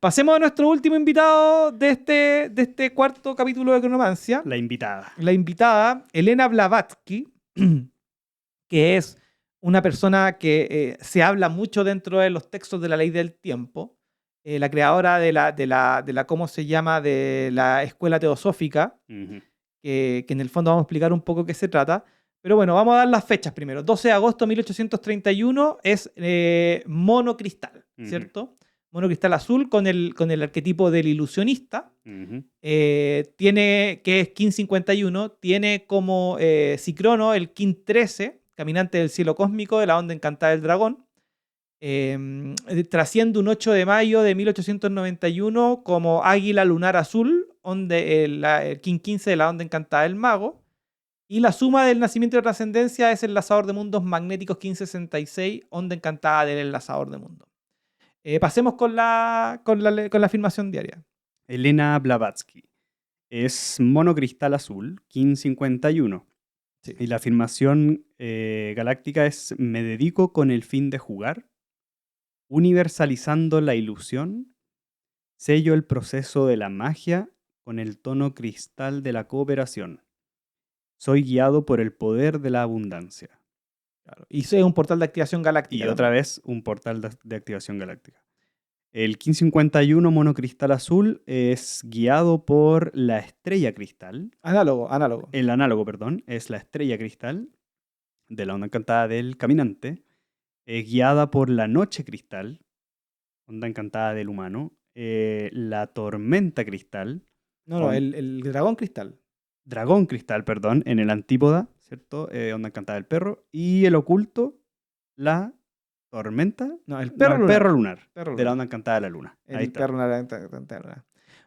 Pasemos a nuestro último invitado de este cuarto capítulo de Cronomancia. La invitada. La invitada, Elena Blavatsky, que es una persona que se habla mucho dentro de los textos de la Ley del Tiempo, la creadora de la ¿cómo se llama?, de la Escuela Teosófica, que en el fondo vamos a explicar un poco qué se trata. Pero bueno, vamos a dar las fechas primero. 12 de agosto de 1831 es monocristal, ¿cierto? Monocristal azul con el arquetipo del ilusionista. Tiene, que es Kin 51, tiene como Cicrono el Kin 13, caminante del cielo cósmico de la onda encantada del dragón. Trasciende un 8 de mayo de 1891 como águila lunar azul, el Kin 15 de la onda encantada del mago. Y la suma del nacimiento y la trascendencia es el enlazador de mundos magnéticos 1566, onda encantada del enlazador de mundos. Pasemos con la afirmación diaria. Elena Blavatsky es monocristal azul, Kin 51. Sí. Y la afirmación galáctica es: me dedico con el fin de jugar, universalizando la ilusión, sello el proceso de la magia con el tono cristal de la cooperación. Soy guiado por el poder de la abundancia. Claro. Y eso es un portal de activación galáctica. Y otra vez un portal de activación galáctica. El Kin 51 monocristal azul es guiado por la estrella cristal. Análogo. El análogo, perdón, es la estrella cristal de la onda encantada del caminante, guiada por la noche cristal, onda encantada del humano, la tormenta cristal. El dragón cristal. Dragón cristal, perdón, en el antípoda, ¿cierto? Onda encantada del perro. Y el oculto, la tormenta. El perro lunar. De la onda encantada de la luna. Ahí está. Perro lunar.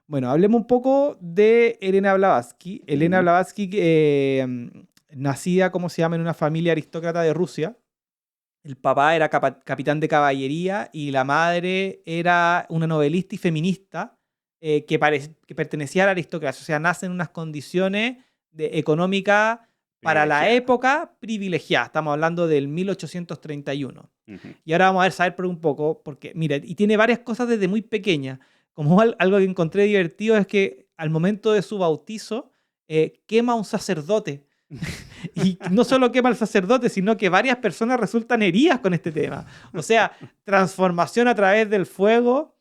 Bueno, hablemos un poco de Elena Blavatsky. Elena Blavatsky, nacida, ¿cómo se llama?, en una familia aristócrata de Rusia. El papá era capitán de caballería y la madre era una novelista y feminista que pertenecía a la aristocracia. O sea, nace en unas condiciones económicas para la época privilegiadas. Estamos hablando del 1831. Y ahora vamos a saber por un poco, porque, mira, y tiene varias cosas desde muy pequeña. Como algo que encontré divertido es que al momento de su bautizo quema a un sacerdote. Y no solo quema al sacerdote, sino que varias personas resultan heridas con este tema. O sea, transformación a través del fuego,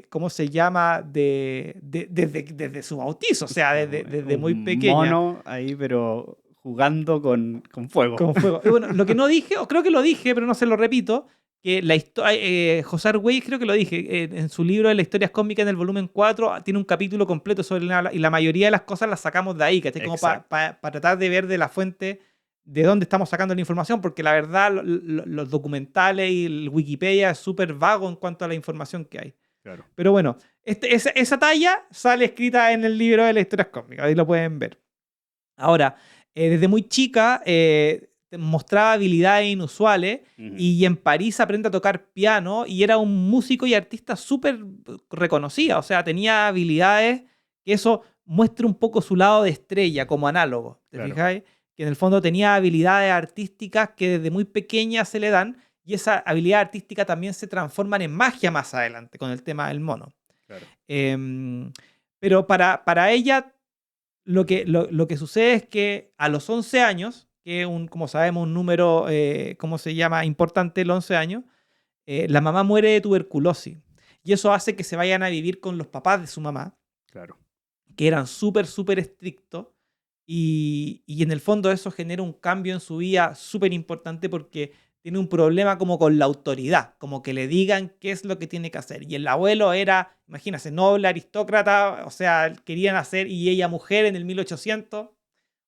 ¿cómo se llama? Desde su bautizo, o sea, desde muy pequeña. Mono ahí, pero jugando con fuego. Con fuego. Y bueno, lo que no dije, o creo que lo dije, pero no se lo repito, que José Argüelles, creo que lo dije, en su libro de las historias cósmicas en el volumen 4, tiene un capítulo completo sobre y la mayoría de las cosas las sacamos de ahí, ¿cachai? Como para tratar de ver de la fuente de dónde estamos sacando la información, porque la verdad los documentales y el Wikipedia es súper vago en cuanto a la información que hay. Claro. Pero bueno, esa talla sale escrita en el libro de las historias cósmicas, ahí lo pueden ver. Ahora, desde muy chica mostraba habilidades inusuales y en París aprende a tocar piano y era un músico y artista súper reconocida. O sea, tenía habilidades que eso muestra un poco su lado de estrella como análogo. ¿Te fijáis? Que en el fondo tenía habilidades artísticas que desde muy pequeña se le dan y esa habilidad artística también se transforman en magia más adelante con el tema del mono. Claro. Pero para ella lo que sucede es que a los 11 años, que es como sabemos un número, ¿cómo se llama?, importante, el 11 años, la mamá muere de tuberculosis. Y eso hace que se vayan a vivir con los papás de su mamá, claro, que eran súper estrictos. Y en el fondo eso genera un cambio en su vida súper importante porque tiene un problema como con la autoridad, como que le digan qué es lo que tiene que hacer. Y el abuelo era, imagínense, noble, aristócrata, o sea, querían hacer, y ella mujer en el 1800,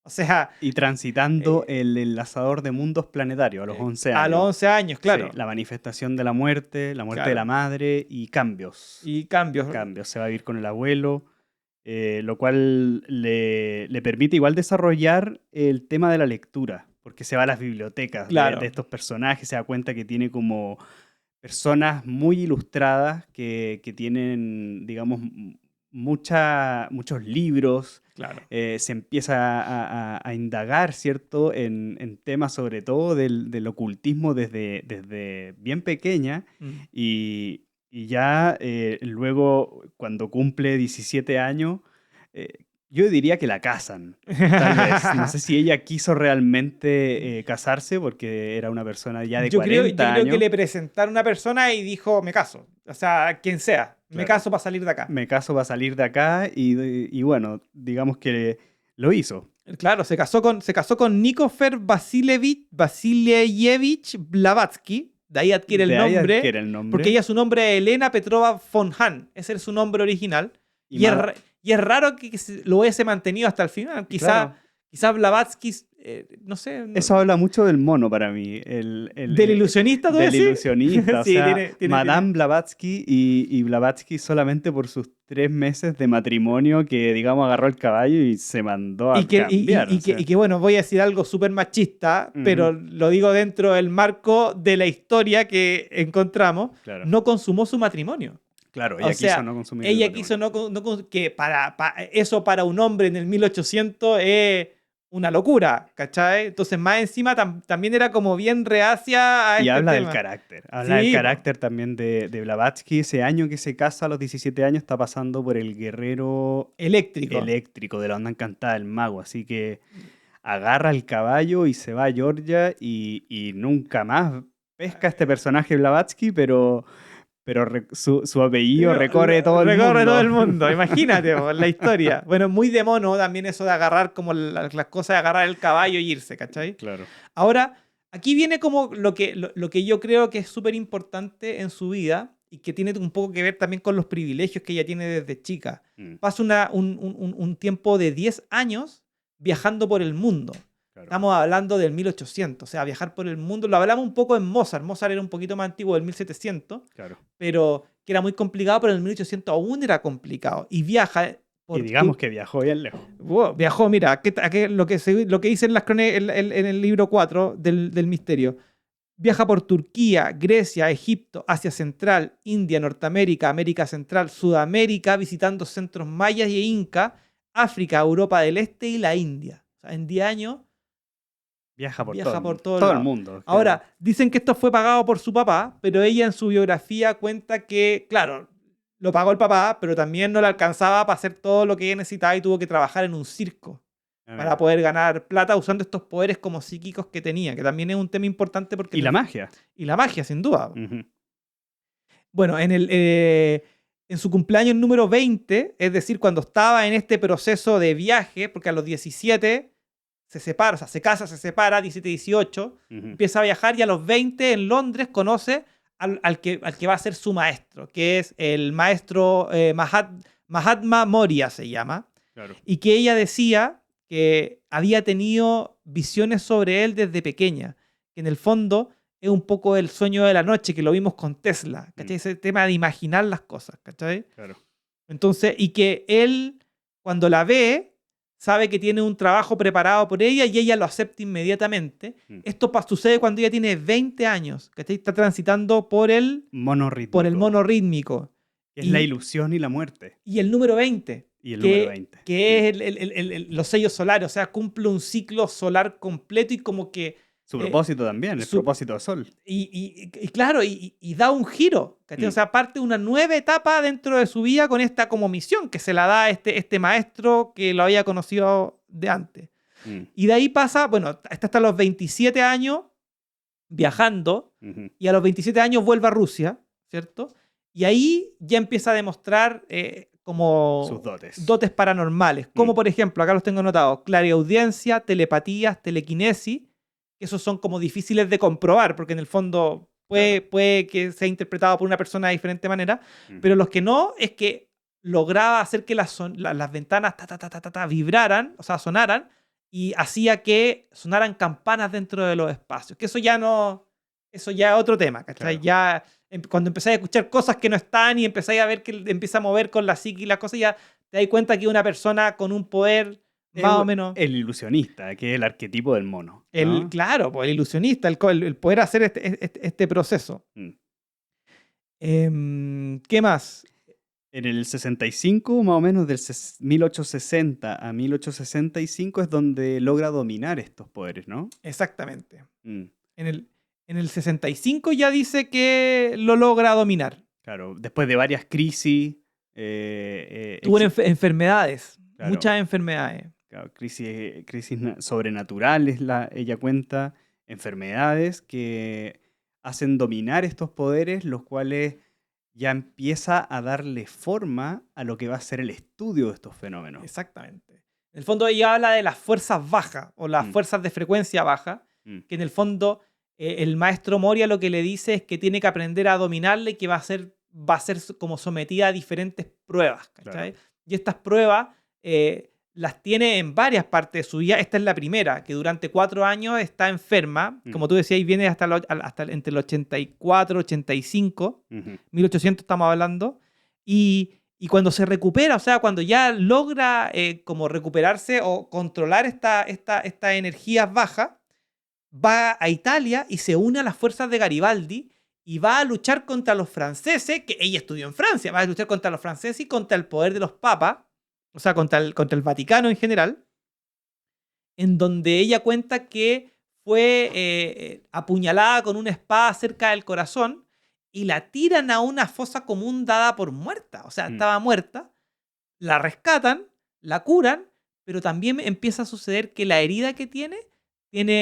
o sea... Y transitando el enlazador de mundos planetario a los 11 años. A los 11 años, claro. Sí, la manifestación de la muerte claro, de la madre y cambios. Cambios, se va a vivir con el abuelo, lo cual le permite igual desarrollar el tema de la lectura. Porque se va a las bibliotecas de estos personajes, se da cuenta que tiene como personas muy ilustradas que tienen, digamos, muchos libros. Claro. Se empieza a indagar, ¿cierto?, en temas sobre todo del ocultismo desde bien pequeña. Y Y ya luego, cuando cumple 17 años, yo diría que la casan, tal vez. No sé si ella quiso realmente casarse porque era una persona ya de 40 Creo que años. le presentaron a una persona y dijo, me caso. O sea, quien sea, me Claro, caso para salir de acá. me caso para salir de acá y bueno, digamos que lo hizo. Claro, se casó con Nikofer Vasilievich Blavatsky. De ahí adquiere el De ahí nombre, adquiere el porque nombre. ella su nombre es Elena Petrova von Hahn. Ese es su nombre original. Y Y es raro que lo hubiese mantenido hasta el final. claro, Quizá Blavatsky, no sé. eso habla mucho del mono para mí. ¿Del ilusionista, tú Del decís? ilusionista. O Sí, sea, tiene. Madame Blavatsky y Blavatsky solamente por sus 3 meses de matrimonio que, digamos, agarró el caballo y se mandó a cambiar. O sea. Y que, bueno, voy a decir algo súper machista, pero Ujú, lo digo dentro del marco de la historia que encontramos. claro. No consumó su matrimonio. Claro, O ella quiso sea, no consumir el ella quiso matrimonio. que eso para un hombre en el 1800 es una locura, ¿cachai? Entonces, más encima también era como bien reacia a Y este habla del tema. carácter. Habla del Sí, po, carácter también de Blavatsky. Ese año que se casa a los 17 años está pasando por el guerrero eléctrico. eléctrico de la onda encantada del mago. Así que agarra el caballo y se va a Georgia y nunca más pesca a este personaje Blavatsky, pero su apellido recorre todo el Recorre todo mundo. el mundo, imagínate po, la historia. Bueno, muy de mono también eso de agarrar como las cosas de agarrar el caballo y irse, ¿cachai? Claro. Ahora, aquí viene como lo que yo creo que es súper importante en su vida y que tiene un poco que ver también con los privilegios que ella tiene desde chica. Mm, Pasa un tiempo de 10 años viajando por el mundo. claro. Estamos hablando del 1800, o sea, viajar por el mundo. Lo hablamos un poco en Mozart. Mozart era un poquito más antiguo, del 1700, Claro. pero que era muy complicado, pero en el 1800 aún era complicado. Y viaja Y digamos que viajó bien lejos. Viajó, mira, lo que dice en, en el libro 4 del misterio. Viaja por Turquía, Grecia, Egipto, Asia Central, India, Norteamérica, América Central, Sudamérica, visitando centros mayas y inca, África, Europa del Este y la India. O sea, en 10 años Viaja por viaja por todo todos el lados. mundo. Claro. Ahora, dicen que esto fue pagado por su papá, pero ella en su biografía cuenta que, claro, lo pagó el papá, pero también no le alcanzaba para hacer todo lo que ella necesitaba y tuvo que trabajar en un circo para poder ganar plata usando estos poderes como psíquicos que tenía, que también es un tema importante porque... Y la magia. Y la magia, sin duda. Uh-huh. Bueno, en su cumpleaños número 20, es decir, cuando estaba en este proceso de viaje, porque a los 17 se separa, o sea, se casa, se separa, 17, 18, empieza a viajar y a los 20 en Londres conoce al que va a ser su maestro, que es el maestro Mahatma Moria se llama, Claro. y que ella decía que había tenido visiones sobre él desde pequeña, que en el fondo es un poco el sueño de la noche, que lo vimos con Tesla, ¿cachai? Ese tema de imaginar las cosas, ¿cachai? Claro. Entonces, y que él, cuando la ve, sabe que tiene un trabajo preparado por ella y ella lo acepta inmediatamente. Esto sucede cuando ella tiene 20 años, ¿cachai? Está transitando por el mono rítmico. Por el mono rítmico. Es la ilusión y la muerte. Y el número 20. Y el número 20. Que es los sellos solares, o sea, cumple un ciclo solar completo y como que... Su propósito también, el propósito del sol. Y claro, y da un giro, o sea, parte una nueva etapa dentro de su vida con esta como misión que se la da este maestro que lo había conocido de antes. Y de ahí pasa, bueno, hasta los 27 años viajando, y a los 27 años vuelve a Rusia, ¿cierto? Y ahí ya empieza a demostrar como sus dotes paranormales, como por ejemplo, acá los tengo anotados, clariaudiencia, telepatías, telequinesis, que esos son como difíciles de comprobar, porque en el fondo puede que sea interpretado por una persona de diferente manera, pero los que no, es que lograba hacer que las ventanas vibraran, o sea, sonaran, y hacía que sonaran campanas dentro de los espacios, que eso ya es otro tema, ¿cachai? Claro. Ya cuando empezáis a escuchar cosas que no están y empezáis a ver que empieza a mover con la psique y las cosas, ya te das cuenta que es una persona con un poder más o menos... El ilusionista, que es el arquetipo del mono, ¿no? Claro, pues el ilusionista, el poder hacer este proceso. ¿Qué más? En el 65, más o menos del 1860 a 1865 es donde logra dominar estos poderes, ¿no? Exactamente. En el 65 ya dice que lo logra dominar. Claro, después de varias crisis. Tuvo enfermedades, claro, muchas enfermedades. Claro, crisis sobrenaturales, ella cuenta, enfermedades que hacen dominar estos poderes, los cuales ya empieza a darle forma a lo que va a ser el estudio de estos fenómenos. Exactamente. En el fondo ella habla de las fuerzas bajas o las fuerzas de frecuencia baja, que en el fondo el maestro Moria lo que le dice es que tiene que aprender a dominarle y que va a ser como sometida a diferentes pruebas. ¿Cachai? Claro. Y estas pruebas las tiene en varias partes de su vida. Esta es la primera, que durante 4 años está enferma. Como tú decías, viene hasta entre el 84, 85, 1800 estamos hablando. Y cuando se recupera, o sea, cuando ya logra como recuperarse o controlar esta energías bajas, va a Italia y se une a las fuerzas de Garibaldi y va a luchar contra los franceses, que ella estudió en Francia, va a luchar contra los franceses y contra el poder de los papas, o sea, contra el Vaticano en general, en donde ella cuenta que fue apuñalada con una espada cerca del corazón y la tiran a una fosa común dada por muerta. O sea, estaba muerta, la rescatan, la curan, pero también empieza a suceder que la herida que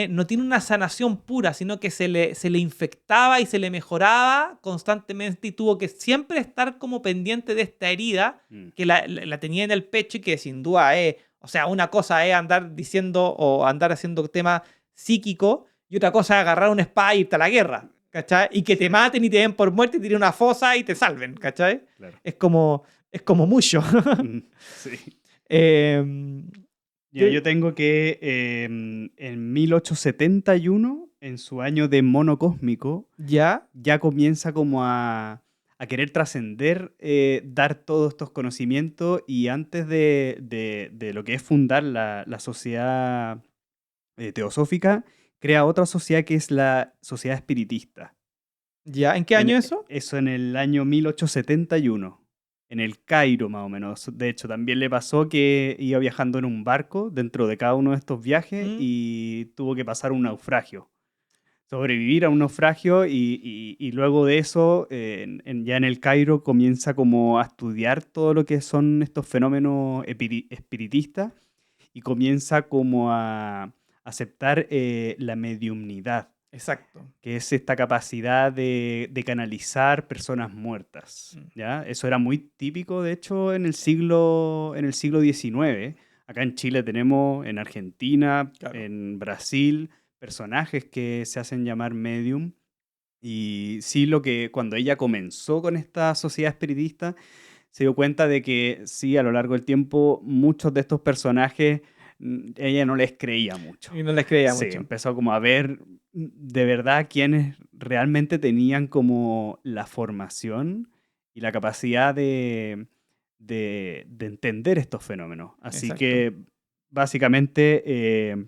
no tiene una sanación pura, sino que se le infectaba y se le mejoraba constantemente y tuvo que siempre estar como pendiente de esta herida que la tenía en el pecho y que sin duda es, o sea, una cosa es andar diciendo o andar haciendo temas psíquicos y otra cosa es agarrar una espada e irte a la guerra, ¿cachai? Y que te maten y te den por muerte y te tiren una fosa y te salven, ¿cachai? Claro. Es como mucho. Sí. Yo tengo que en 1871, en su año de mono cósmico, ya comienza como a querer trascender, dar todos estos conocimientos y antes de lo que es fundar la sociedad teosófica, crea otra sociedad que es la sociedad espiritista. ¿Ya? ¿En qué año eso? Eso en el año 1871. En el Cairo, más o menos. De hecho, también le pasó que iba viajando en un barco dentro de cada uno de estos viajes y tuvo que pasar un naufragio. Sobrevivir a un naufragio y luego de eso, ya en el Cairo, comienza como a estudiar todo lo que son estos fenómenos espiritistas y comienza como a aceptar la mediumnidad. Exacto. Que es esta capacidad de canalizar personas muertas, ¿ya? Eso era muy típico, de hecho, en el siglo XIX. Acá en Chile tenemos, en Argentina, claro, en Brasil, personajes que se hacen llamar medium. Y sí, cuando ella comenzó con esta sociedad espiritista, se dio cuenta de que sí, a lo largo del tiempo, muchos de estos personajes ella no les creía mucho. Y no les creía mucho. Sí, empezó como a ver de verdad quienes realmente tenían como la formación y la capacidad de entender estos fenómenos. Así Exacto. Que básicamente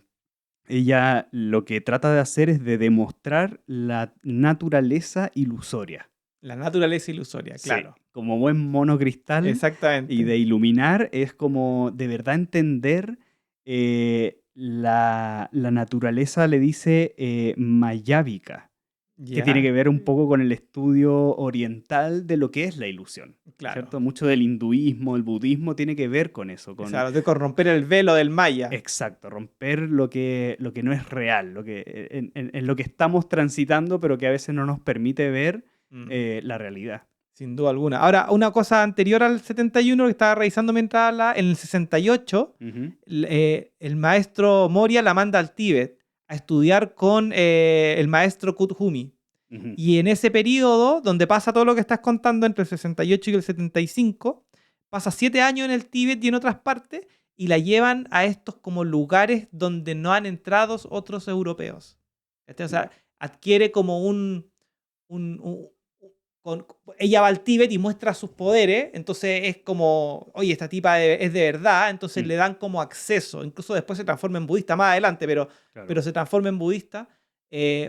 ella lo que trata de hacer es de demostrar la naturaleza ilusoria. La naturaleza ilusoria, claro. Sí, como buen mono cristal. Exactamente. Y de iluminar es como de verdad entender la naturaleza, le dice mayábica, que tiene que ver un poco con el estudio oriental de lo que es la ilusión. Claro. ¿Cierto? Mucho del hinduismo, el budismo tiene que ver con eso. Con romper el velo del maya. Exacto, romper lo que no es real, en lo que estamos transitando, pero que a veces no nos permite ver la realidad. Sin duda alguna. Ahora, una cosa anterior al 71 que estaba revisando mientras en el 68, el maestro Moria la manda al Tíbet a estudiar con el maestro Kuthumi. Y en ese periodo, donde pasa todo lo que estás contando entre el 68 y el 75, pasa 7 años en el Tíbet y en otras partes, y la llevan a estos como lugares donde no han entrado otros europeos. O sea, adquiere como ella va al Tíbet y muestra sus poderes, entonces es como, oye, esta tipa es de verdad, entonces le dan como acceso, incluso después se transforma en budista más adelante, pero se transforma en budista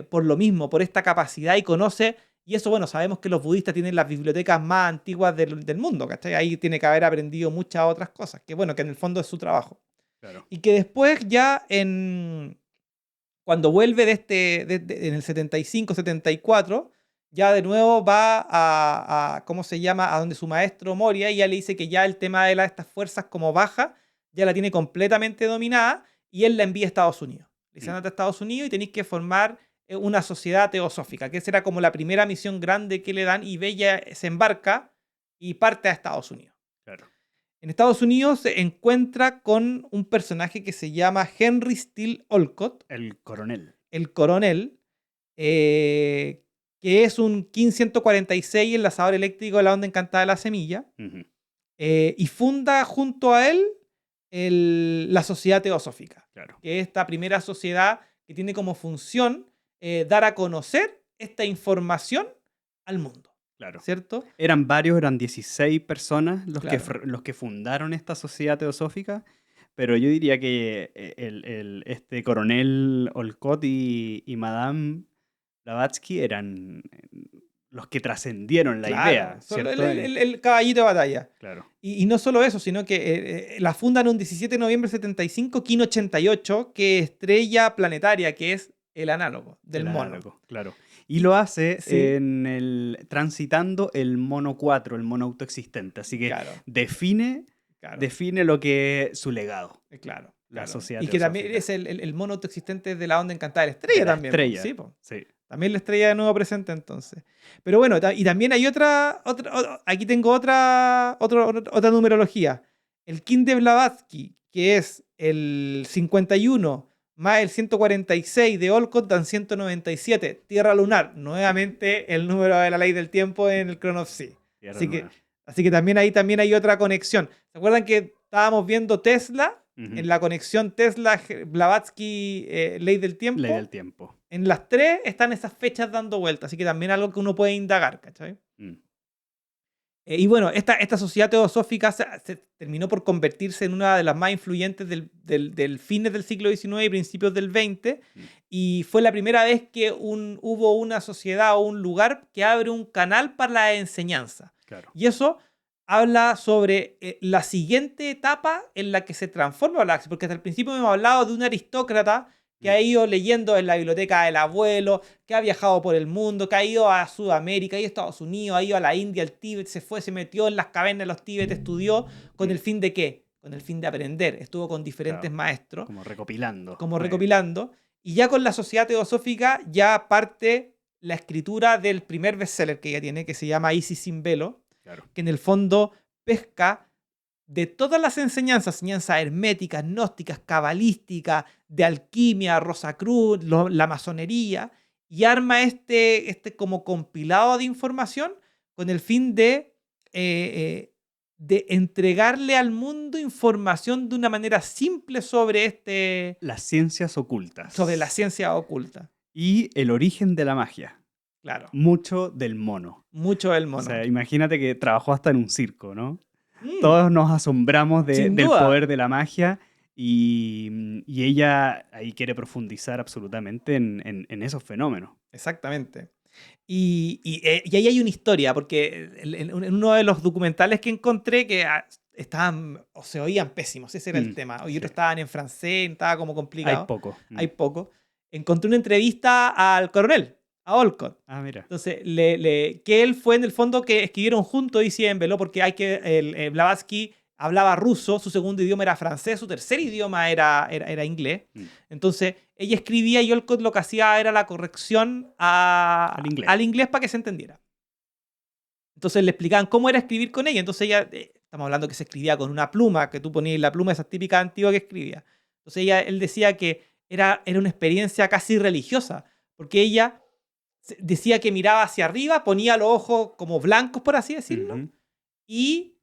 por lo mismo, por esta capacidad y conoce, y eso, bueno, sabemos que los budistas tienen las bibliotecas más antiguas del mundo, ¿cachai? Ahí tiene que haber aprendido muchas otras cosas, que bueno, que en el fondo es su trabajo. Claro. Y que después ya cuando vuelve en el 75, 74, ya de nuevo va ¿cómo se llama? A donde su maestro Moria, y ya le dice que ya el tema de estas fuerzas como baja ya la tiene completamente dominada, y él la envía a Estados Unidos. Le dice, andate a Estados Unidos y tenéis que formar una sociedad teosófica, que esa era como la primera misión grande que le dan, y Bella se embarca y parte a Estados Unidos. Claro. En Estados Unidos se encuentra con un personaje que se llama Henry Steele Olcott. El coronel. El coronel, que es un King 146 enlazador eléctrico de la onda encantada de la semilla, y funda junto a él la Sociedad Teosófica, claro. que es esta primera sociedad que tiene como función dar a conocer esta información al mundo. Claro. ¿Cierto? Eran 16 personas los que fundaron esta sociedad teosófica, pero yo diría que este coronel Olcott y Madame Blavatsky eran los que trascendieron la idea. ¿Cierto? El caballito de batalla. Claro. Y no solo eso, sino que la fundan un 17 de noviembre del 75, Kin 88, que estrella planetaria, que es el análogo del mono. Claro. Y lo hace transitando el mono 4, el mono autoexistente. Así que define lo que es su legado. Claro. La sociedad y que también es el mono autoexistente de la onda encantada de la estrella también. Estrella. Sí. También la estrella de nuevo presente entonces. Pero bueno, y también hay otra aquí tengo otra numerología. El King de Blavatsky, que es el 51 más el 146 de Olcott, dan 197. Tierra lunar, nuevamente el número de la ley del tiempo en el Chrono of Sea. Así que también hay otra conexión. ¿Se acuerdan que estábamos viendo Tesla? En la conexión Tesla-Blavatsky, ley del tiempo. Ley del tiempo. En las tres están esas fechas dando vueltas, así que también algo que uno puede indagar, ¿cachai? Y bueno, esta sociedad teosófica se terminó por convertirse en una de las más influyentes del fines del siglo XIX y principios del XX, y fue la primera vez que hubo una sociedad o un lugar que abre un canal para la enseñanza. Claro. Y eso habla sobre la siguiente etapa en la que se transforma la Galaxia, porque hasta el principio hemos hablado de un aristócrata que ha ido leyendo en la biblioteca del abuelo, que ha viajado por el mundo, que ha ido a Sudamérica, ha ido a Estados Unidos, ha ido a la India, al Tíbet, se metió en las cavernas de los Tíbet, estudió, ¿con el fin de qué? Con el fin de aprender. Estuvo con diferentes maestros. Como recopilando. Y ya con la Sociedad Teosófica ya parte la escritura del primer bestseller que ella tiene, que se llama Isis sin velo, que en el fondo pesca de todas las enseñanzas herméticas, gnósticas, cabalísticas, de alquimia, Rosacruz, la masonería, y arma este como compilado de información con el fin de entregarle al mundo información de una manera simple sobre las ciencias ocultas. Sobre la ciencia oculta. Y el origen de la magia. Claro. Mucho del mono. O sea, imagínate que trabajó hasta en un circo, ¿no? Todos nos asombramos del poder de la magia, y ella ahí quiere profundizar absolutamente en esos fenómenos. Exactamente. Y ahí hay una historia, porque en uno de los documentales que encontré que estaban o se oían pésimos, ese era el tema. Y otros estaban en francés, estaba como complicado. Hay poco. Encontré una entrevista al coronel, a Olcott. Ah, mira. Entonces, que él fue en el fondo que escribieron juntos y se enveló, porque Blavatsky hablaba ruso, su segundo idioma era francés, su tercer idioma era inglés. Entonces, ella escribía y Olcott lo que hacía era la corrección al inglés para que se entendiera. Entonces le explicaban cómo era escribir con ella. Entonces ella, estamos hablando que se escribía con una pluma, que tú ponías la pluma esa típica antigua que escribía. Entonces él decía que era una experiencia casi religiosa, porque ella decía que miraba hacia arriba, ponía los ojos como blancos, por así decirlo, y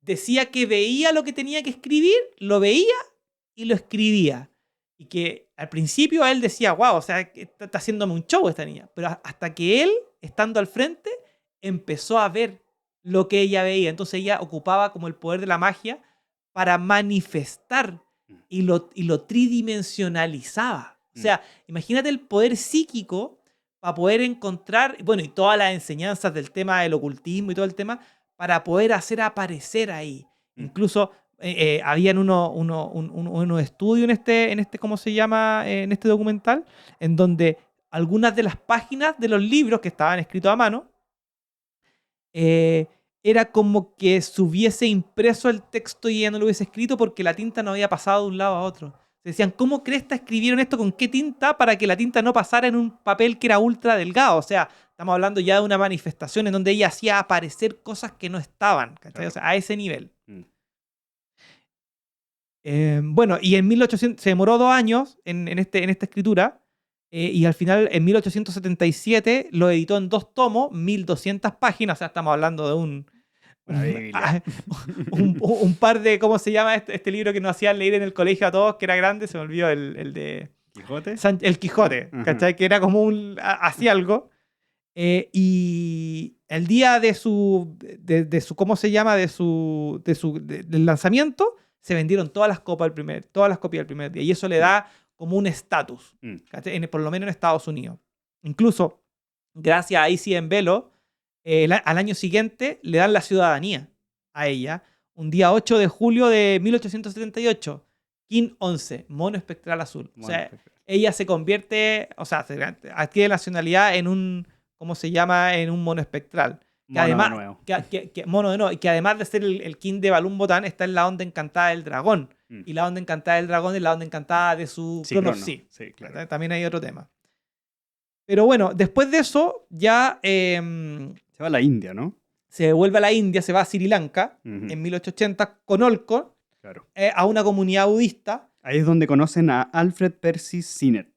decía que veía lo que tenía que escribir, lo veía y lo escribía. Y que al principio él decía, wow, o sea, está haciéndome un show esta niña. Pero hasta que él, estando al frente, empezó a ver lo que ella veía. Entonces ella ocupaba como el poder de la magia para manifestar y lo tridimensionalizaba. O sea, imagínate el poder psíquico para poder encontrar, bueno, y todas las enseñanzas del tema del ocultismo y todo el tema, para poder hacer aparecer ahí. Incluso habían unos estudios en este, ¿cómo se llama? En este documental, en donde algunas de las páginas de los libros que estaban escritos a mano, era como que se hubiese impreso el texto y ella no lo hubiese escrito porque la tinta no había pasado de un lado a otro. Se decían, ¿cómo cresta escribieron esto con qué tinta para que la tinta no pasara en un papel que era ultra delgado? O sea, estamos hablando ya de una manifestación en donde ella hacía aparecer cosas que no estaban, ¿cachai? Claro. O sea, a ese nivel. Bueno, y en 1800 se demoró 2 años en esta escritura, y al final, en 1877, lo editó en 2 tomos, 1200 páginas, o sea, estamos hablando de un par de, ¿cómo se llama este libro que nos hacían leer en el colegio a todos, que era grande? Se me olvidó el de... ¿Quijote? El Quijote, ¿cachai? Que era como hacía algo. Y el día de su ¿cómo se llama? Del lanzamiento, se vendieron todas las copias del primer día. Y eso le da como un estatus, por lo menos en Estados Unidos. Incluso, gracias a ICM Velo, al año siguiente le dan la ciudadanía a ella. Un día 8 de julio de 1878, King 11, mono espectral azul. O sea, ella se convierte, o sea, adquiere nacionalidad en un, ¿cómo se llama? En un mono espectral. Que además, de nuevo. Mono de nuevo. Y que además de ser el King de Balloon Botan, está en la onda encantada del dragón. Y la onda encantada del dragón es la onda encantada de su Cronos. Sí, claro. También hay otro tema. Pero bueno, después de eso, ya... se va a la India, ¿no? Se vuelve a la India, se va a Sri Lanka en 1880 con Olcott, claro. A una comunidad budista. Ahí es donde conocen a Alfred Percy Sinnett,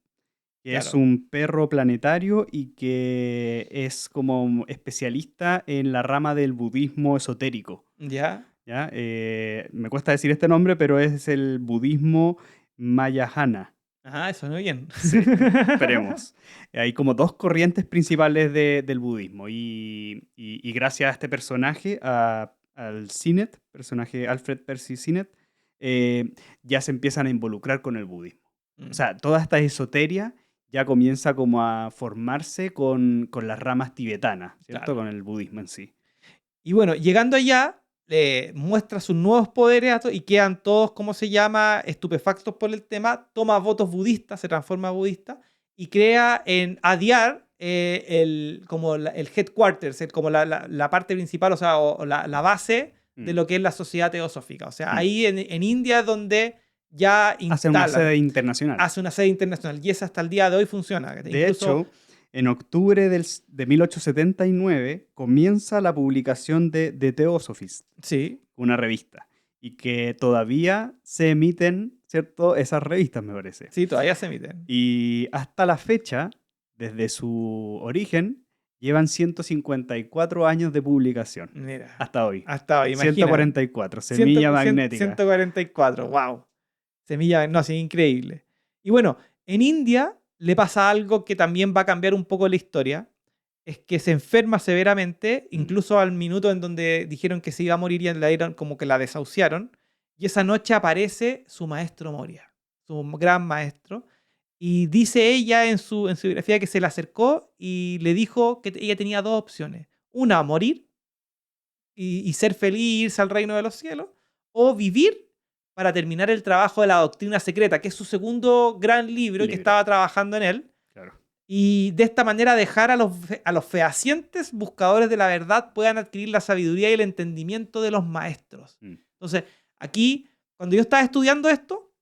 que es un perro planetario y que es como especialista en la rama del budismo esotérico. ¿Ya? Me cuesta decir este nombre, pero es el budismo Mahayana. Ajá, eso no es bien. Sí, esperemos. Hay como 2 corrientes principales del budismo y gracias a este personaje, al Sinnett, personaje Alfred Percy Sinnett, ya se empiezan a involucrar con el budismo. O sea, toda esta esoteria ya comienza como a formarse con las ramas tibetanas, ¿cierto? Claro. Con el budismo en sí. Y bueno, llegando allá, muestra sus nuevos poderes y quedan todos, ¿cómo se llama?, estupefactos por el tema, toma votos budistas, se transforma budista y crea en Adyar como el headquarters, como la parte principal, o sea, la base de lo que es la sociedad teosófica. O sea, ahí en India es donde ya hace una sede internacional. Hace una sede internacional y esa hasta el día de hoy funciona. De hecho, en octubre de 1879 comienza la publicación de The Theosophist, sí, una revista, y que todavía se emiten, ¿cierto? Esas revistas, me parece. Sí, todavía se emiten. Y hasta la fecha, desde su origen, llevan 154 años de publicación. Mira. Hasta hoy. Hasta hoy, imagínate. 144, semilla magnética. 144, wow. Semilla, no, sí, increíble. Y bueno, en India le pasa algo que también va a cambiar un poco la historia. Es que se enferma severamente, incluso al minuto en donde dijeron que se iba a morir y la dieron como que la desahuciaron. Y esa noche aparece su maestro Moria, su gran maestro. Y dice ella en su biografía que se le acercó y le dijo que ella tenía 2 opciones. Una, morir y ser feliz, irse al reino de los cielos. O vivir para terminar el trabajo de la doctrina secreta, que es su segundo gran libro. Que estaba trabajando en él. Claro. Y de esta manera dejar a los fehacientes buscadores de la verdad puedan adquirir la sabiduría y el entendimiento de los maestros. Entonces, aquí, cuando yo estaba estudiando esto,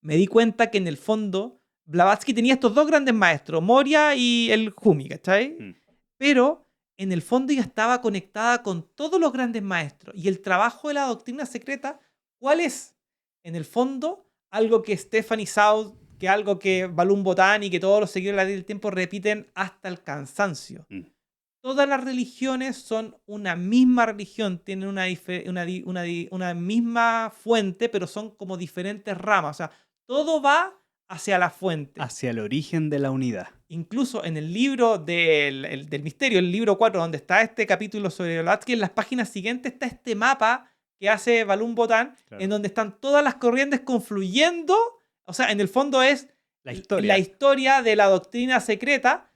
me di cuenta que en el fondo Blavatsky tenía estos 2 grandes maestros, Moria y el Jumi, ¿cachai? Pero en el fondo ella estaba conectada con todos los grandes maestros. Y el trabajo de la doctrina secreta, ¿cuál es? En el fondo, algo que Stephanie South, que algo que Balloon Botan y que todos los seguidores de la ley del tiempo repiten hasta el cansancio. Todas las religiones son una misma religión, tienen una misma fuente, pero son como diferentes ramas. O sea, todo va hacia la fuente. Hacia el origen de la unidad. Incluso en el libro del misterio, el libro 4, donde está este capítulo sobre Blavatsky, en las páginas siguientes está este mapa que hace Balloon Botan, claro, en donde están todas las corrientes confluyendo. O sea, en el fondo es la historia de la doctrina secreta,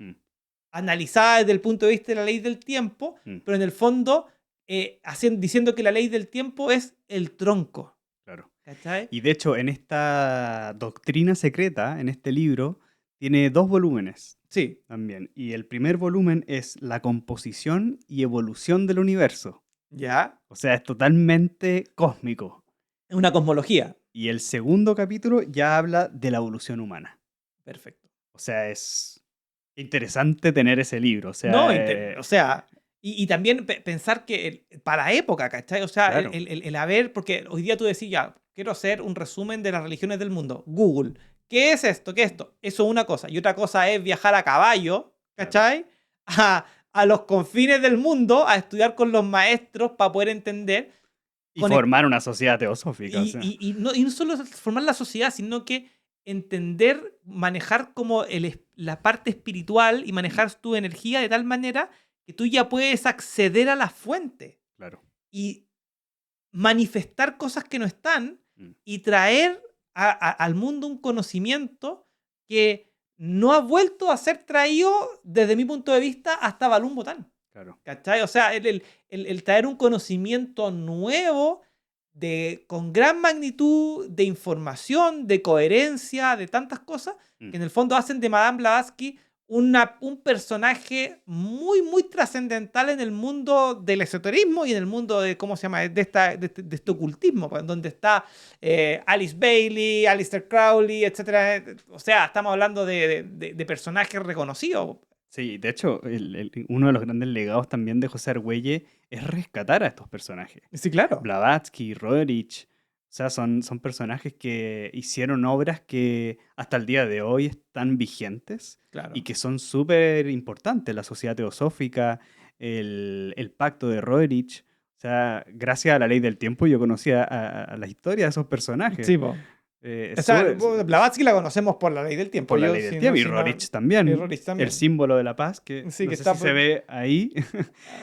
analizada desde el punto de vista de la ley del tiempo, pero en el fondo diciendo que la ley del tiempo es el tronco. Claro. ¿Cachai? Y de hecho, en esta doctrina secreta, en este libro, tiene 2 volúmenes. Sí. También. Y el primer volumen es la composición y evolución del universo. ¿Ya? O sea, es totalmente cósmico. Es una cosmología. Y el segundo capítulo ya habla de la evolución humana. Perfecto. O sea, es interesante tener ese libro. O sea, no, o sea, y también pensar que para la época, ¿cachai? O sea, Claro. el haber, porque hoy día tú decís, ya, quiero hacer un resumen de las religiones del mundo. Google. ¿Qué es esto? ¿Qué es esto? Eso es una cosa. Y otra cosa es viajar a caballo, ¿cachai? A los confines del mundo, a estudiar con los maestros para poder entender. Y formar una sociedad teosófica. Y no solo formar la sociedad, sino que entender, manejar como la parte espiritual y manejar tu energía de tal manera que tú ya puedes acceder a la fuente. Claro. Y manifestar cosas que no están y traer al mundo un conocimiento que no ha vuelto a ser traído, desde mi punto de vista, hasta Balún Botán. Claro. ¿Cachai? O sea, el traer un conocimiento nuevo con gran magnitud de información, de coherencia, de tantas cosas, que en el fondo hacen de Madame Blavatsky un personaje muy, muy trascendental en el mundo del esoterismo y en el mundo de, ¿cómo se llama?, de este ocultismo, donde está Alice Bailey, Aleister Crowley, etc. O sea, estamos hablando de personajes reconocidos. Sí, de hecho, uno de los grandes legados también de José Argüelles es rescatar a estos personajes. Sí, claro. Blavatsky, Roerich, o sea, son personajes que hicieron obras que hasta el día de hoy están vigentes. Claro. Y que son súper importantes. La Sociedad Teosófica, el Pacto de Roerich. O sea, gracias a la Ley del Tiempo yo conocía a la historia de esos personajes. Sí, po. O sea, Blavatsky la conocemos por la Ley del Tiempo. Por la Ley del Tiempo. Y Roerich también. El símbolo de la paz, que sí, no que sé si se ve ahí.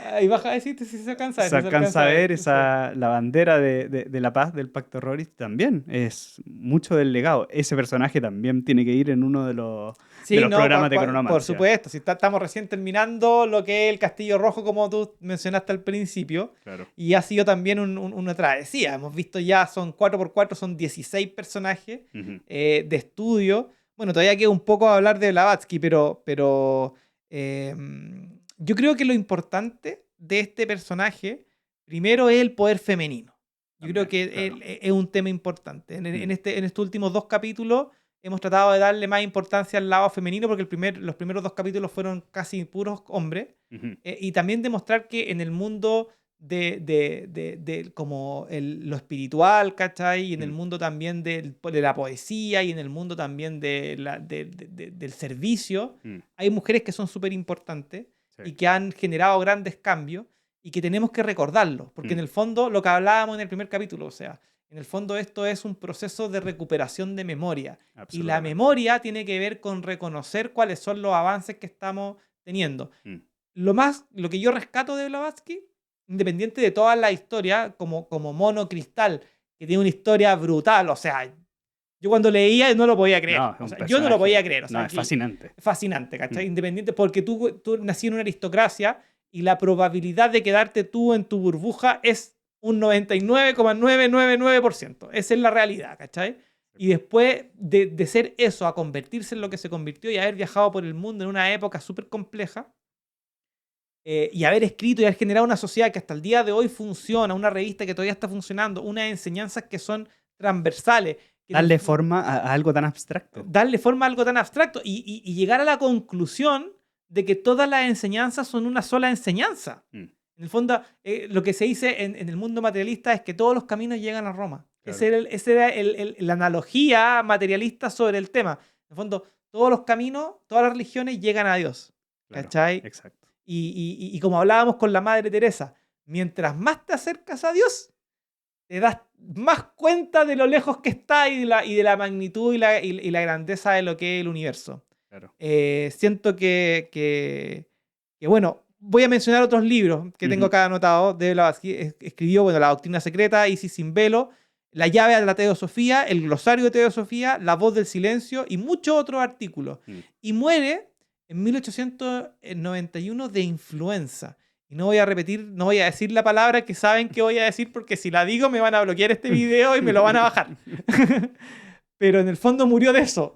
Ahí baja a decir si se alcanza a ver. Se alcanza a ver la bandera de la paz del Pacto de Roerich también. Es mucho del legado. Ese personaje también tiene que ir en uno de los programas de cronomancia. Por supuesto. Si estamos recién terminando lo que es el Castillo Rojo, como tú mencionaste al principio. Claro. Y ha sido también una travesía. Hemos visto ya, son 4x4, son 16 personajes de estudio. Bueno, todavía queda un poco a hablar de Blavatsky, pero yo creo que lo importante de este personaje, primero, es el poder femenino. Yo creo que es un tema importante. En estos últimos 2 capítulos hemos tratado de darle más importancia al lado femenino, porque los primeros 2 capítulos fueron casi puros hombres. Y también demostrar que en el mundo como lo espiritual, ¿cachai? Y en el mundo también de la poesía y en el mundo también del servicio, hay mujeres que son súper importantes y que han generado grandes cambios y que tenemos que recordarlo, porque en el fondo, lo que hablábamos en el primer capítulo, o sea, en el fondo esto es un proceso de recuperación de memoria. Y la memoria tiene que ver con reconocer cuáles son los avances que estamos teniendo. Lo que yo rescato de Blavatsky, independiente de toda la historia, como Mono Cristal, que tiene una historia brutal, o sea, yo cuando leía no lo podía creer. Yo no lo podía creer. O sea, es fascinante. Fascinante, ¿cachai? Independiente, porque tú nací en una aristocracia y la probabilidad de quedarte tú en tu burbuja es un 99,999%. Esa es la realidad, ¿cachai? Y después de ser eso a convertirse en lo que se convirtió y haber viajado por el mundo en una época súper compleja, y haber escrito y haber generado una sociedad que hasta el día de hoy funciona, una revista que todavía está funcionando, unas enseñanzas que son transversales. Darle forma a algo tan abstracto. Darle forma a algo tan abstracto y llegar a la conclusión de que todas las enseñanzas son una sola enseñanza. En el fondo, lo que se dice en el mundo materialista es que todos los caminos llegan a Roma. Claro. Esa era la analogía materialista sobre el tema. En el fondo, todos los caminos, todas las religiones llegan a Dios. Claro, ¿cachai? Exacto. Y como hablábamos con la Madre Teresa, mientras más te acercas a Dios, te das más cuenta de lo lejos que está y de la magnitud y la grandeza de lo que es el universo. Claro. Siento que, bueno, voy a mencionar otros libros que tengo acá anotados de Blavatsky. Escribió, La Doctrina Secreta, Isis sin velo, La llave a la teosofía, El glosario de teosofía, La voz del silencio y muchos otros artículos. Y muere en 1891 de influenza. Y no voy a decir la palabra que saben que voy a decir, porque si la digo me van a bloquear este video y me lo van a bajar. pero en el fondo murió de eso.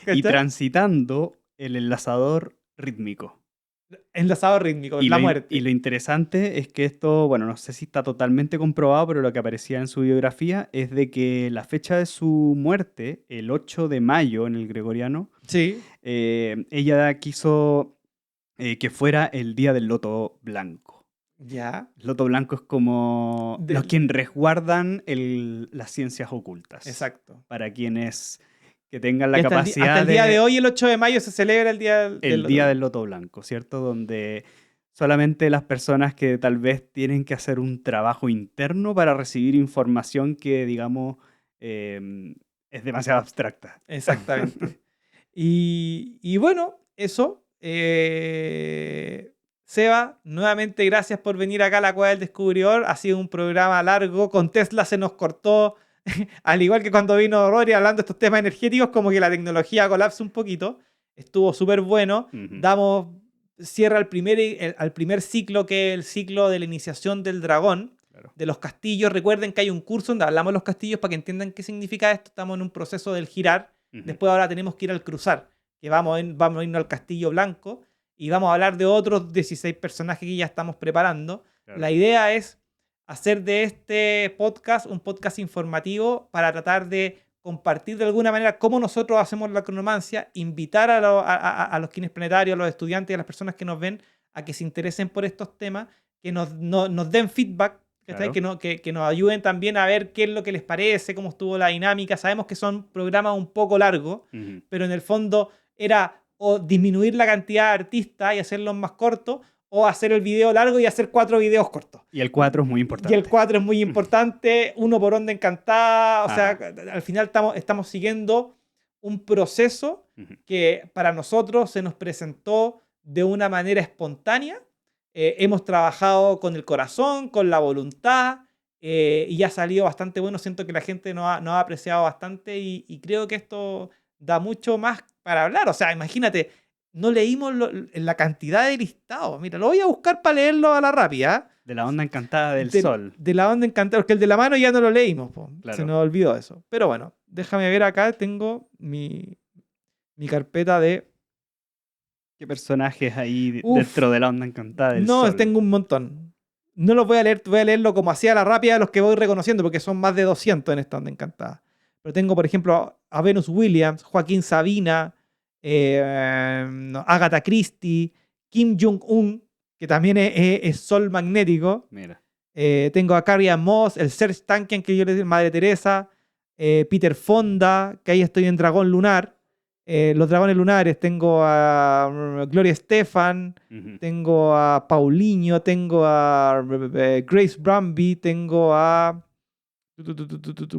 Y transitando el enlazador rítmico. Enlazador rítmico, la muerte. Y lo interesante es que esto, bueno, no sé si está totalmente comprobado, pero lo que aparecía en su biografía es de que la fecha de su muerte, el 8 de mayo en el gregoriano, sí. Ella quiso que fuera el día del loto blanco. Ya. El loto blanco es como los quienes resguardan las ciencias ocultas. Exacto. Para quienes que tengan la hasta capacidad hasta el día de hoy, el 8 de mayo, se celebra el día del loto blanco, ¿cierto? Donde solamente las personas que tal vez tienen que hacer un trabajo interno para recibir información que, digamos, es demasiado abstracta. Exactamente. y bueno, eso. Seba, nuevamente gracias por venir acá a la Cueva del Descubridor. Ha sido un programa largo. Con Tesla se nos cortó. Al igual que cuando vino Rory hablando de estos temas energéticos, como que la tecnología colapsa un poquito. Estuvo súper bueno. Damos cierre al primer ciclo, que es el ciclo de la iniciación del dragón, de los castillos. Recuerden que hay un curso donde hablamos de los castillos para que entiendan qué significa esto. Estamos en un proceso del girar. Después ahora tenemos que ir al cruzar, que vamos a irnos al castillo blanco y vamos a hablar de otros 16 personajes que ya estamos preparando. La idea es hacer de este podcast un podcast informativo para tratar de compartir de alguna manera cómo nosotros hacemos la cronomancia, invitar a los quienes planetarios, a los estudiantes y a las personas que nos ven a que se interesen por estos temas, que nos den feedback, que nos ayuden también a ver qué es lo que les parece, cómo estuvo la dinámica. Sabemos que son programas un poco largos, pero en el fondo era o disminuir la cantidad de artistas y hacerlos más cortos, o hacer el video largo y hacer 4 videos cortos. Y el 4 es muy importante. Y el 4 es muy importante, uno por Onda Encantada. O sea, al final estamos siguiendo un proceso que para nosotros se nos presentó de una manera espontánea. Hemos trabajado con el corazón, con la voluntad, y ha salido bastante bueno. Siento que la gente nos ha apreciado bastante y creo que esto da mucho más para hablar. O sea, imagínate, no leímos la cantidad de listados. Mira, lo voy a buscar para leerlo a la rápida. De la Onda Encantada del Sol. De la Onda Encantada, porque el de la mano ya no lo leímos. Claro. Se nos olvidó eso. Pero bueno, déjame ver acá. Tengo mi carpeta de... ¿Qué personajes hay dentro de la Onda Encantada del Sol? No, tengo un montón. No los voy a leer, voy a leerlo como hacía a la rápida, los que voy reconociendo, porque son más de 200 en esta Onda Encantada. Pero tengo, por ejemplo, a Venus Williams, Joaquín Sabina, Agatha Christie, Kim Jong-un, que también es sol magnético. Mira. Tengo a Carrie Ann Moss, el Serge Tankian, que yo le digo Madre Teresa, Peter Fonda, que ahí estoy en Dragón Lunar. Los dragones lunares, tengo a Gloria Estefan, tengo a Paulinho, tengo a Grace Brumby, tengo a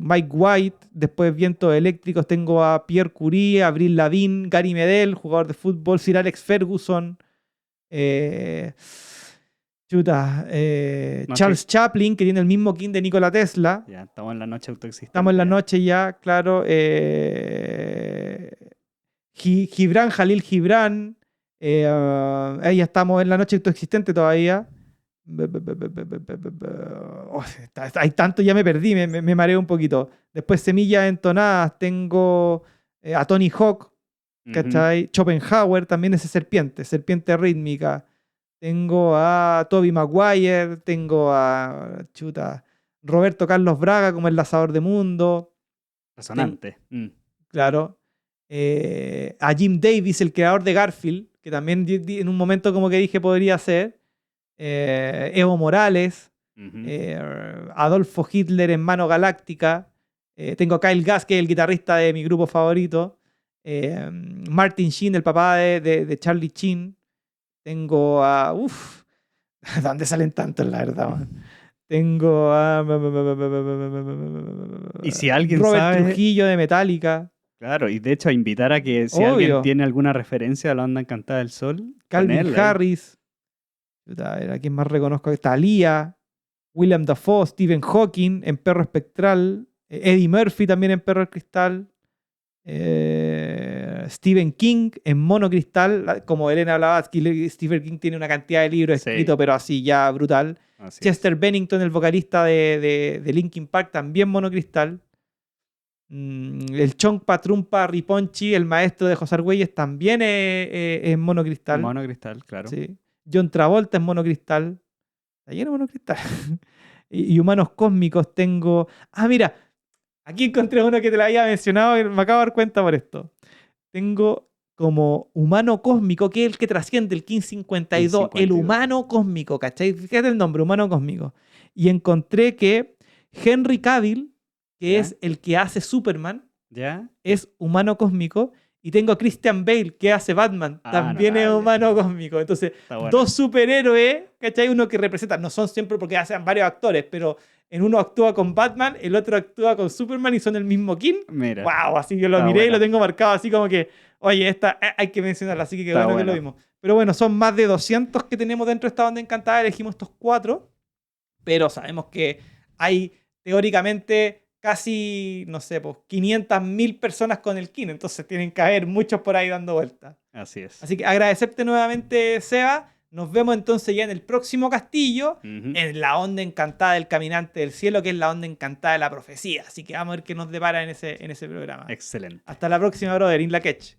Mike White, después Vientos Eléctricos, tengo a Pierre Curie, Avril Lavigne, Gary Medel, jugador de fútbol, Sir Alex Ferguson, Charles Chaplin, que tiene el mismo king de Nikola Tesla. Ya, estamos en la noche autoexistente. Estamos en la noche ya, claro. Gibran, Jalil Gibran. Ahí estamos en la noche autoexistente todavía. Hay tanto, ya me perdí, me mareo un poquito. Después Semillas Entonadas, tengo a Tony Hawk, ¿cachai? Schopenhauer, también ese serpiente rítmica. Tengo a Tobey Maguire, tengo a Roberto Carlos Braga como el lanzador de mundo. Resonante. Claro. A Jim Davis, el creador de Garfield, que también en un momento como que dije podría ser. Evo Morales, Adolfo Hitler en Mano Galáctica. Tengo a Kyle Gass, que es el guitarrista de mi grupo favorito. Martin Sheen, el papá de Charlie Sheen. Tengo a... ¿dónde salen tantos, la verdad, man? Tengo a... Y si alguien Robert sabe... Trujillo de Metallica. Claro, y de hecho a invitar a que si alguien tiene alguna referencia a la Onda Encantada del Sol, Calvin Harris. ¿A quién más reconozco? Thalía, William Dafoe, Stephen Hawking en Perro Espectral, Eddie Murphy también en Perro Cristal, Stephen King en Mono Cristal, como Elena Blavatsky. Stephen King tiene una cantidad de libros escritos, pero así ya brutal. Chester Bennington, el vocalista de Linkin Park, también Mono Cristal. El Chongpa Trumpa Riponchi, el maestro de José Argüelles, también es monocristal. Monocristal, claro. Sí. John Travolta es monocristal. Está lleno de monocristal. y humanos cósmicos tengo... Ah, mira. Aquí encontré uno que te lo había mencionado y me acabo de dar cuenta por esto. Tengo como humano cósmico, que es el que trasciende, el 1552. El humano cósmico, ¿cachai? Fíjate el nombre, humano cósmico. Y encontré que Henry Cavill, que es el que hace Superman, es humano cósmico. Y tengo a Christian Bale, que hace Batman, también es humano cósmico. Entonces, dos superhéroes, ¿cachai? Uno que representa, no son siempre porque hacen varios actores, pero en uno actúa con Batman, el otro actúa con Superman y son el mismo King. Mira. ¡Wow! Así que lo miré y lo tengo marcado así como que, oye, esta hay que mencionarla, así que qué bueno que lo vimos. Pero bueno, son más de 200 que tenemos dentro de esta onda encantada, elegimos estos 4, pero sabemos que hay teóricamente casi, no sé, pues 500.000 personas con el King, entonces tienen que haber muchos por ahí dando vueltas. Así es. Así que agradecerte nuevamente, Seba. Nos vemos entonces ya en el próximo castillo, en la onda encantada del Caminante del Cielo, que es la onda encantada de la profecía. Así que vamos a ver qué nos depara en ese programa. Excelente. Hasta la próxima, brother. In la Ketch.